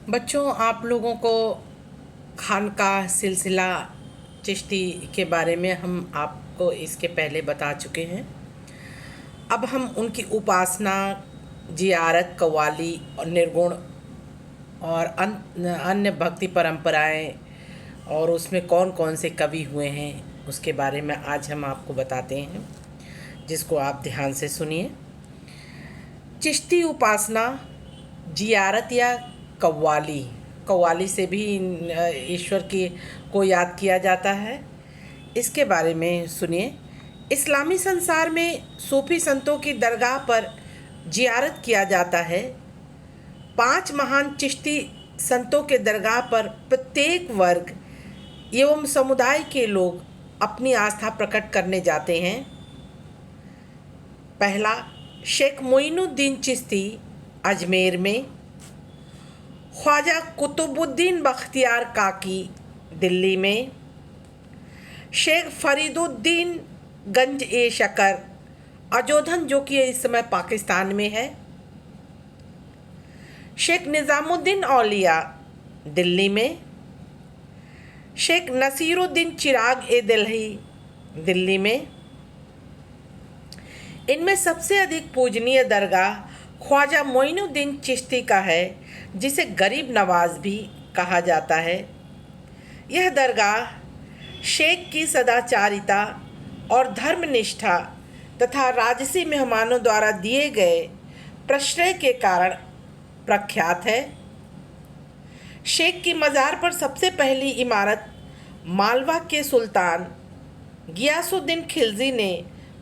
बच्चों, आप लोगों को खानकाह सिलसिला चिश्ती के बारे में हम आपको इसके पहले बता चुके हैं। अब हम उनकी उपासना, जियारत, कव्वाली और निर्गुण और अन्य भक्ति परंपराएं और उसमें कौन कौन से कवि हुए हैं उसके बारे में आज हम आपको बताते हैं, जिसको आप ध्यान से सुनिए। चिश्ती उपासना, जियारत या कव्वाली, कव्वाली से भी ईश्वर की को याद किया जाता है। इसके बारे में सुनिए। इस्लामी संसार में सूफी संतों की दरगाह पर जियारत किया जाता है। 5 महान चिश्ती संतों के दरगाह पर प्रत्येक वर्ग एवं समुदाय के लोग अपनी आस्था प्रकट करने जाते हैं। पहला, शेख मोइनुद्दीन चिश्ती अजमेर में, ख्वाजा कुतुबुद्दीन बख्तियार काकी दिल्ली में, शेख फरीदुद्दीन गंज ए शकर अजोधन जो कि इस समय पाकिस्तान में है, शेख निज़ामुद्दीन औलिया दिल्ली में, शेख नसीरुद्दीन चिराग ए दिल्ही दिल्ली में। इनमें सबसे अधिक पूजनीय दरगाह ख्वाजा मोइनुद्दीन चिश्ती का है, जिसे गरीब नवाज भी कहा जाता है। यह दरगाह शेख की सदाचारिता और धर्मनिष्ठा तथा राजसी मेहमानों द्वारा दिए गए प्रश्रय के कारण प्रख्यात है। शेख की मज़ार पर सबसे पहली इमारत मालवा के सुल्तान गियासुद्दीन खिलजी ने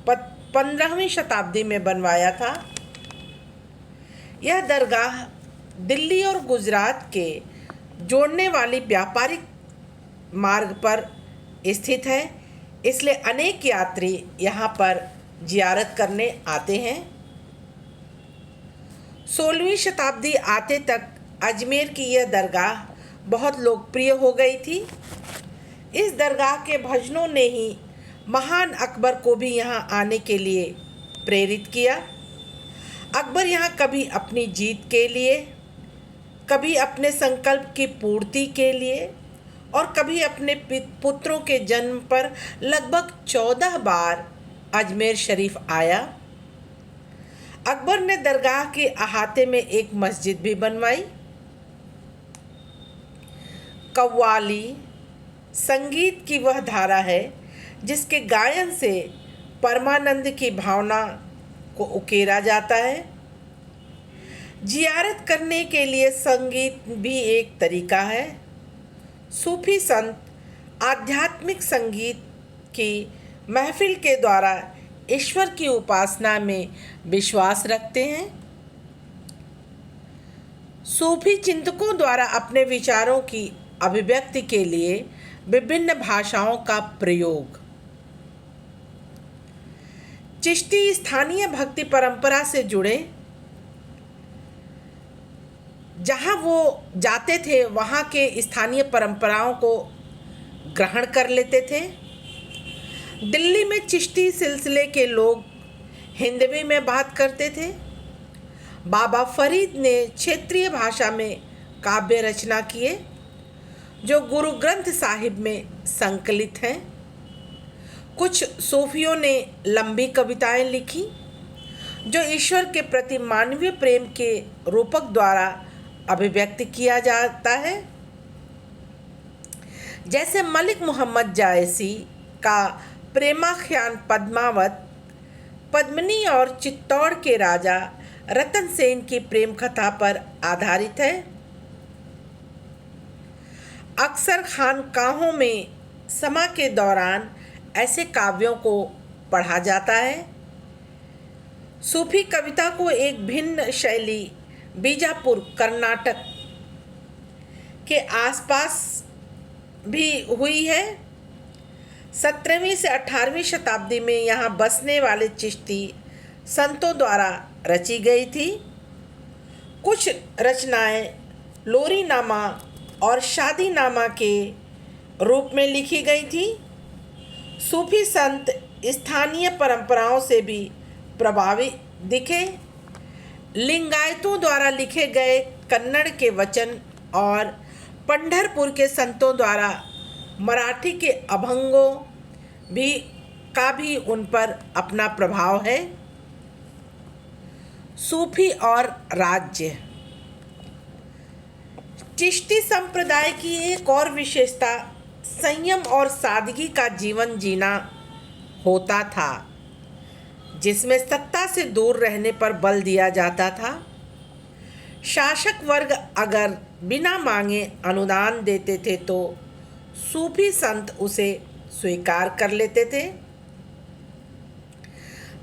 15वीं शताब्दी में बनवाया था। यह दरगाह दिल्ली और गुजरात के जोड़ने वाली व्यापारिक मार्ग पर स्थित है, इसलिए अनेक यात्री यहाँ पर जियारत करने आते हैं। 16वीं शताब्दी आते तक अजमेर की यह दरगाह बहुत लोकप्रिय हो गई थी। इस दरगाह के भजनों ने ही महान अकबर को भी यहाँ आने के लिए प्रेरित किया। अकबर यहाँ कभी अपनी जीत के लिए, कभी अपने संकल्प की पूर्ति के लिए और कभी अपने पुत्रों के जन्म पर लगभग 14 बार अजमेर शरीफ आया। अकबर ने दरगाह के अहाते में एक मस्जिद भी बनवाई। कव्वाली संगीत की वह धारा है जिसके गायन से परमानंद की भावना को उकेरा जाता है। जियारत करने के लिए संगीत भी एक तरीका है। सूफी संत आध्यात्मिक संगीत की महफिल के द्वारा ईश्वर की उपासना में विश्वास रखते हैं। सूफी चिंतकों द्वारा अपने विचारों की अभिव्यक्ति के लिए विभिन्न भाषाओं का प्रयोग। चिश्ती स्थानीय भक्ति परंपरा से जुड़े, जहाँ वो जाते थे वहाँ के स्थानीय परंपराओं को ग्रहण कर लेते थे। दिल्ली में चिश्ती सिलसिले के लोग हिंदवी में बात करते थे। बाबा फरीद ने क्षेत्रीय भाषा में काव्य रचना किए जो गुरु ग्रंथ साहिब में संकलित हैं। कुछ सूफियों ने लंबी कविताएं लिखी जो ईश्वर के प्रति मानवीय प्रेम के रूपक द्वारा अभिव्यक्त किया जाता है। जैसे मलिक मोहम्मद जायसी का प्रेमाख्यान पद्मावत, पद्मिनी और चित्तौड़ के राजा रतन सेन की प्रेम कथा पर आधारित है। अक्सर खानकाहों में समा के दौरान ऐसे काव्यों को पढ़ा जाता है। सूफी कविता को एक भिन्न शैली बीजापुर, कर्नाटक के आसपास भी हुई है। 17वीं से 18वीं शताब्दी में यहाँ बसने वाले चिश्ती संतों द्वारा रची गई थी। कुछ रचनाएं लोरीनामा और शादीनामा के रूप में लिखी गई थी। सूफी संत स्थानीय परंपराओं से भी प्रभावित दिखे। लिंगायतों द्वारा लिखे गए कन्नड़ के वचन और पंढरपुर के संतों द्वारा मराठी के अभंगों का भी उन पर अपना प्रभाव है। सूफी और राज्य। चिश्ती संप्रदाय की एक और विशेषता संयम और सादगी का जीवन जीना होता था, जिसमें सत्ता से दूर रहने पर बल दिया जाता था। शासक वर्ग अगर बिना मांगे अनुदान देते थे तो सूफी संत उसे स्वीकार कर लेते थे।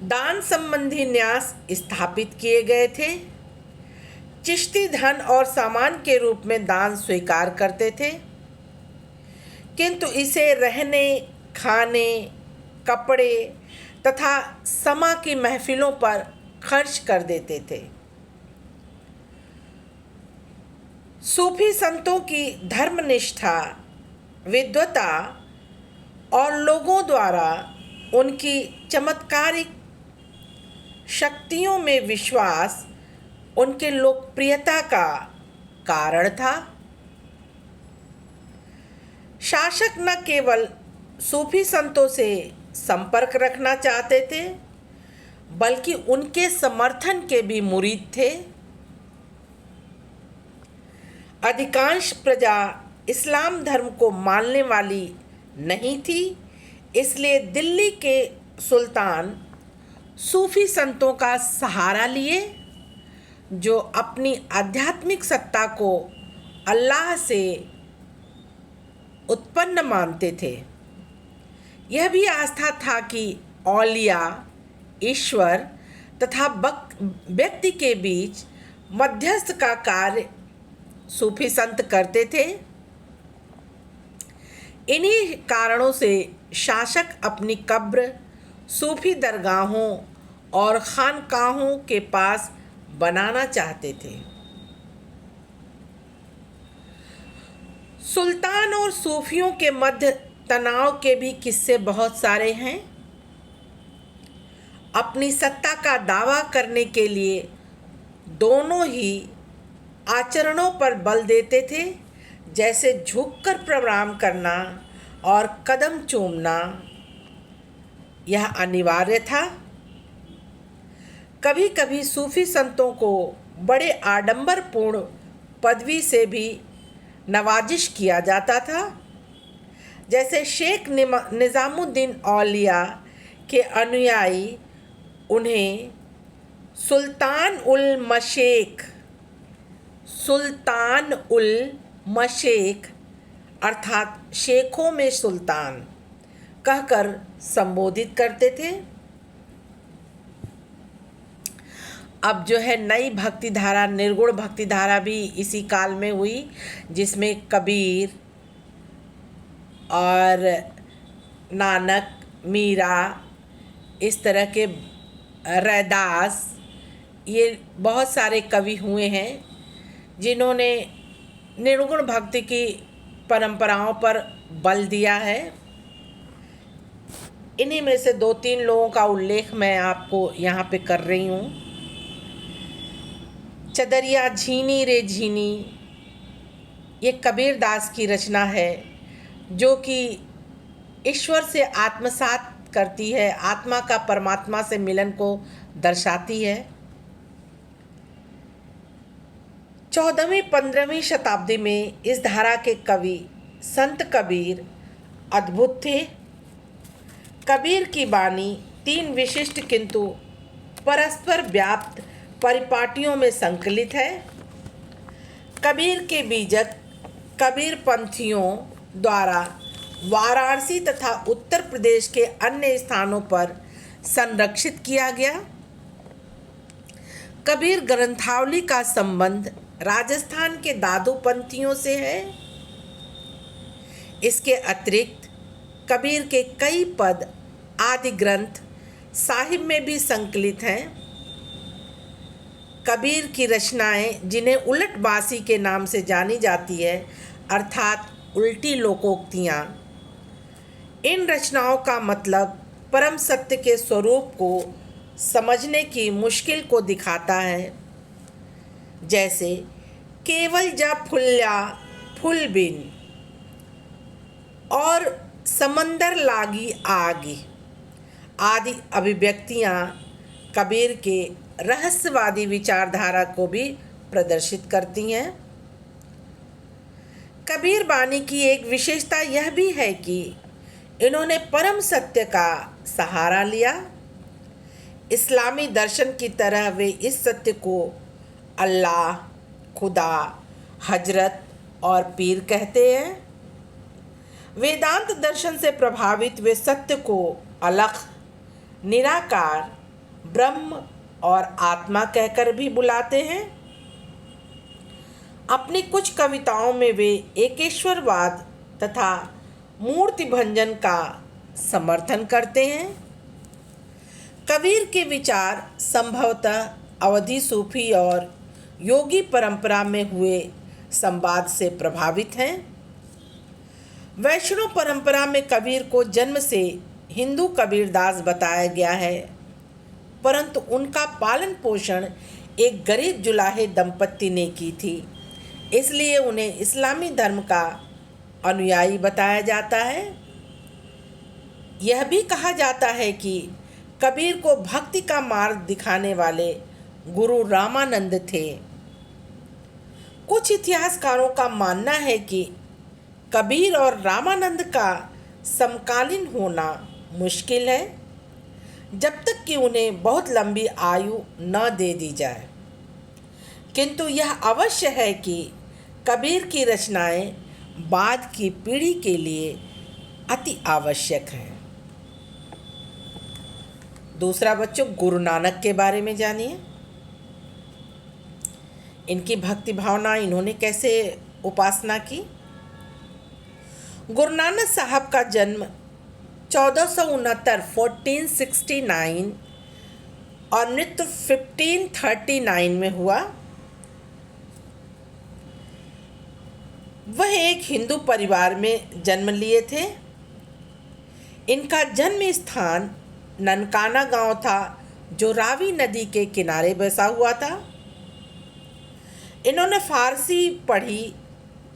दान संबंधी न्यास स्थापित किए गए थे। चिश्ती धन और सामान के रूप में दान स्वीकार करते थे, किंतु इसे रहने, खाने, कपड़े तथा समा की महफिलों पर खर्च कर देते थे। सूफी संतों की धर्मनिष्ठा, विद्वता और लोगों द्वारा उनकी चमत्कारिक शक्तियों में विश्वास उनके लोकप्रियता का कारण था। शासक न केवल सूफी संतों से संपर्क रखना चाहते थे, बल्कि उनके समर्थन के भी मुरीद थे। अधिकांश प्रजा इस्लाम धर्म को मानने वाली नहीं थी, इसलिए दिल्ली के सुल्तान सूफी संतों का सहारा लिए, जो अपनी आध्यात्मिक सत्ता को अल्लाह से उत्पन्न मानते थे। यह भी आस्था था कि औलिया, ईश्वर तथा व्यक्ति के बीच मध्यस्थ का कार्य सूफी संत करते थे। इन्हीं कारणों से शासक अपनी कब्र सूफी दरगाहों और खानकाहों के पास बनाना चाहते थे। सुल्तान और सूफियों के मध्य तनाव के भी किस्से बहुत सारे हैं। अपनी सत्ता का दावा करने के लिए दोनों ही आचरणों पर बल देते थे, जैसे झुककर प्रणाम करना और कदम चूमना। यह अनिवार्य था। कभी कभी सूफी संतों को बड़े आडंबरपूर्ण पदवी से भी नवाजिश किया जाता था, जैसे शेख निज़ामुद्दीन औलिया के अनुयायी उन्हें सुल्तान उल मशेख अर्थात शेखों में सुल्तान कहकर संबोधित करते थे। अब जो है नई भक्ति धारा, निर्गुण भक्ति धारा भी इसी काल में हुई, जिसमें कबीर और नानक, मीरा, इस तरह के रैदास, ये बहुत सारे कवि हुए हैं जिन्होंने निर्गुण भक्ति की परंपराओं पर बल दिया है। इन्हीं में से 2-3 लोगों का उल्लेख मैं आपको यहाँ पे कर रही हूँ। चदरिया झीनी रे झीनी, ये कबीर दास की रचना है, जो कि ईश्वर से आत्मसात करती है, आत्मा का परमात्मा से मिलन को दर्शाती है। 14वीं-15वीं शताब्दी में इस धारा के कवि संत कबीर अद्भुत थे। कबीर की वाणी 3 विशिष्ट किंतु परस्पर व्याप्त परिपाटियों में संकलित है। कबीर के बीजक कबीर पंथियों द्वारा वाराणसी तथा उत्तर प्रदेश के अन्य स्थानों पर संरक्षित किया गया। कबीर ग्रंथावली का संबंध राजस्थान के दादू पंथियों से है। इसके अतिरिक्त कबीर के कई पद आदि ग्रंथ साहिब में भी संकलित हैं। कबीर की रचनाएं, जिन्हें उलट बासी के नाम से जानी जाती है, अर्थात उल्टी लोकोक्तियाँ, इन रचनाओं का मतलब परम सत्य के स्वरूप को समझने की मुश्किल को दिखाता है। जैसे केवल जा फुल्या फुल बिन और समंदर लागी आगी आदि अभिव्यक्तियाँ कबीर के रहस्यवादी विचारधारा को भी प्रदर्शित करती हैं। कबीर बानी की एक विशेषता यह भी है कि इन्होंने परम सत्य का सहारा लिया। इस्लामी दर्शन की तरह वे इस सत्य को अल्लाह, खुदा, हजरत और पीर कहते हैं। वेदांत दर्शन से प्रभावित वे सत्य को अलख, निराकार, ब्रह्म और आत्मा कहकर भी बुलाते हैं। अपनी कुछ कविताओं में वे एकेश्वरवाद तथा मूर्ति भंजन का समर्थन करते हैं। कबीर के विचार संभवतः अवधी सूफी और योगी परंपरा में हुए संवाद से प्रभावित हैं। वैष्णव परंपरा में कबीर को जन्म से हिंदू कबीरदास बताया गया है, परंतु उनका पालन पोषण एक गरीब जुलाहे दंपत्ति ने की थी, इसलिए उन्हें इस्लामी धर्म का अनुयायी बताया जाता है। यह भी कहा जाता है कि कबीर को भक्ति का मार्ग दिखाने वाले गुरु रामानंद थे। कुछ इतिहासकारों का मानना है कि कबीर और रामानंद का समकालीन होना मुश्किल है, जब तक कि उन्हें बहुत लंबी आयु न दे दी जाए। किंतु यह अवश्य है कि कबीर की रचनाएं बाद की पीढ़ी के लिए अति आवश्यक हैं। दूसरा बच्चों, गुरु नानक के बारे में जानिए। इनकी भक्ति भावना, इन्होंने कैसे उपासना की। गुरु नानक साहब का जन्म 1469 और मृत्यु 1539 में हुआ। वह एक हिंदू परिवार में जन्म लिए थे। इनका जन्म स्थान ननकाना गांव था, जो रावी नदी के किनारे बसा हुआ था। इन्होंने फारसी पढ़ी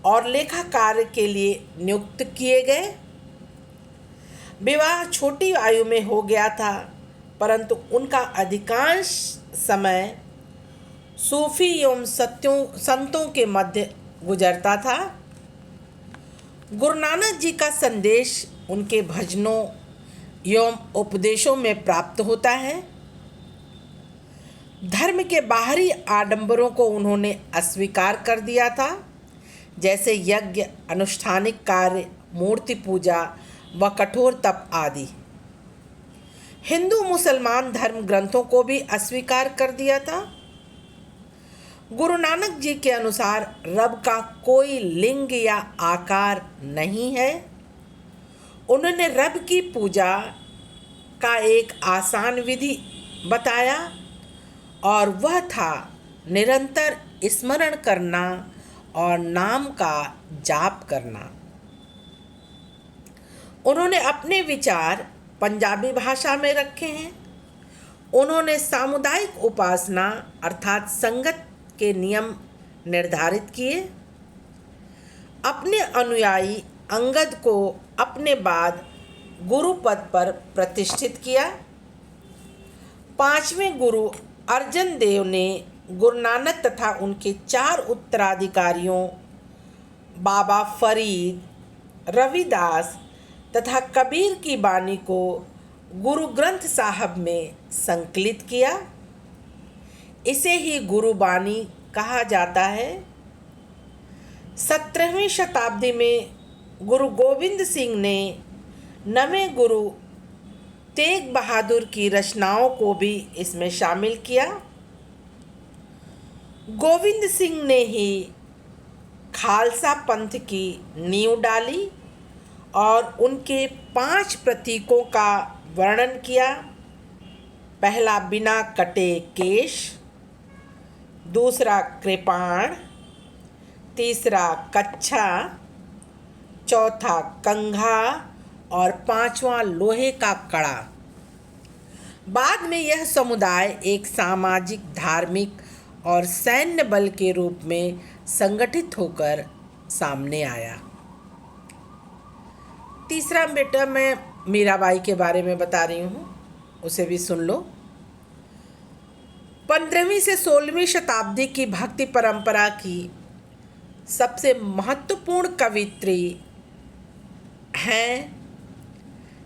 और लेखा कार्य के लिए नियुक्त किए गए। विवाह छोटी आयु में हो गया था, परंतु उनका अधिकांश समय सूफी एवं संतों के मध्य गुजरता था। गुरु नानक जी का संदेश उनके भजनों एवं उपदेशों में प्राप्त होता है। धर्म के बाहरी आडंबरों को उन्होंने अस्वीकार कर दिया था, जैसे यज्ञ, अनुष्ठानिक कार्य, मूर्ति पूजा व कठोर तप आदि। हिंदू मुसलमान धर्म ग्रंथों को भी अस्वीकार कर दिया था। गुरु नानक जी के अनुसार रब का कोई लिंग या आकार नहीं है। उन्होंने रब की पूजा का एक आसान विधि बताया, और वह था निरंतर स्मरण करना और नाम का जाप करना। उन्होंने अपने विचार पंजाबी भाषा में रखे हैं। उन्होंने सामुदायिक उपासना अर्थात संगत के नियम निर्धारित किए। अपने अनुयायी अंगद को अपने बाद गुरु पद पर प्रतिष्ठित किया। पांचवें गुरु अर्जन देव ने गुरु नानक तथा उनके 4 उत्तराधिकारियों बाबा फरीद, रविदास तथा कबीर की बानी को गुरु ग्रंथ साहब में संकलित किया। इसे ही गुरु बानी कहा जाता है। 17वीं शताब्दी में गुरु गोविंद सिंह ने नवें गुरु तेग बहादुर की रचनाओं को भी इसमें शामिल किया। गोविंद सिंह ने ही खालसा पंथ की नींव डाली और उनके 5 प्रतीकों का वर्णन किया। पहला बिना कटे केश, दूसरा कृपाण, तीसरा कच्छा, चौथा कंघा और 5वां लोहे का कड़ा। बाद में यह समुदाय एक सामाजिक, धार्मिक और सैन्य बल के रूप में संगठित होकर सामने आया। तीसरा बेटा मैं मीराबाई के बारे में बता रही हूँ, उसे भी सुन लो। 15वीं से 16वीं शताब्दी की भक्ति परंपरा की सबसे महत्वपूर्ण कवियत्री हैं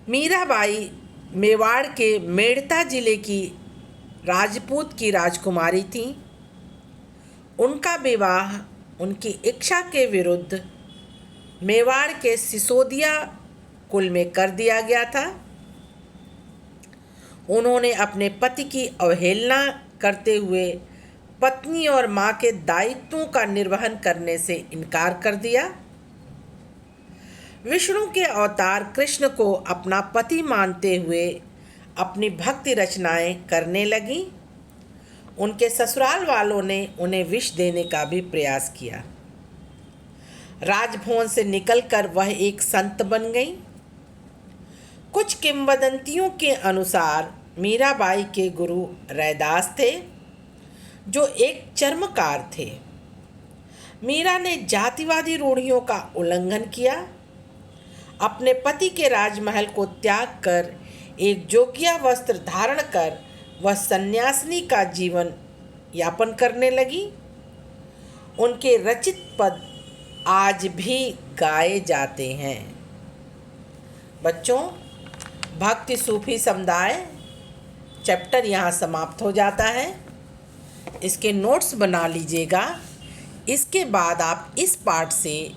मीराबाई। मेवाड़ के मेड़ता जिले की राजपूत की राजकुमारी थीं। उनका विवाह उनकी इच्छा के विरुद्ध मेवाड़ के सिसोदिया कुल में कर दिया गया था। उन्होंने अपने पति की अवहेलना करते हुए पत्नी और माँ के दायित्वों का निर्वहन करने से इनकार कर दिया। विष्णु के अवतार कृष्ण को अपना पति मानते हुए अपनी भक्ति रचनाएं करने लगी। उनके ससुराल वालों ने उन्हें विष देने का भी प्रयास किया। राजभवन से निकलकर वह एक संत बन गई। कुछ किंवदंतियों के अनुसार मीराबाई के गुरु रैदास थे, जो एक चर्मकार थे। मीरा ने जातिवादी रूढ़ियों का उल्लंघन किया। अपने पति के राजमहल को त्याग कर एक जोगिया वस्त्र धारण कर वह सन्यासिनी का जीवन यापन करने लगी। उनके रचित पद आज भी गाए जाते हैं। बच्चों, भक्ति सूफी समुदाय चैप्टर यहाँ समाप्त हो जाता है। इसके नोट्स बना लीजिएगा। इसके बाद आप इस पाठ से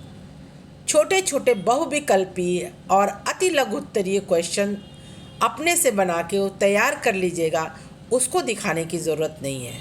छोटे छोटे बहुविकल्पीय और अति लघु उत्तरीय क्वेश्चन अपने से बना के तैयार कर लीजिएगा। उसको दिखाने की ज़रूरत नहीं है।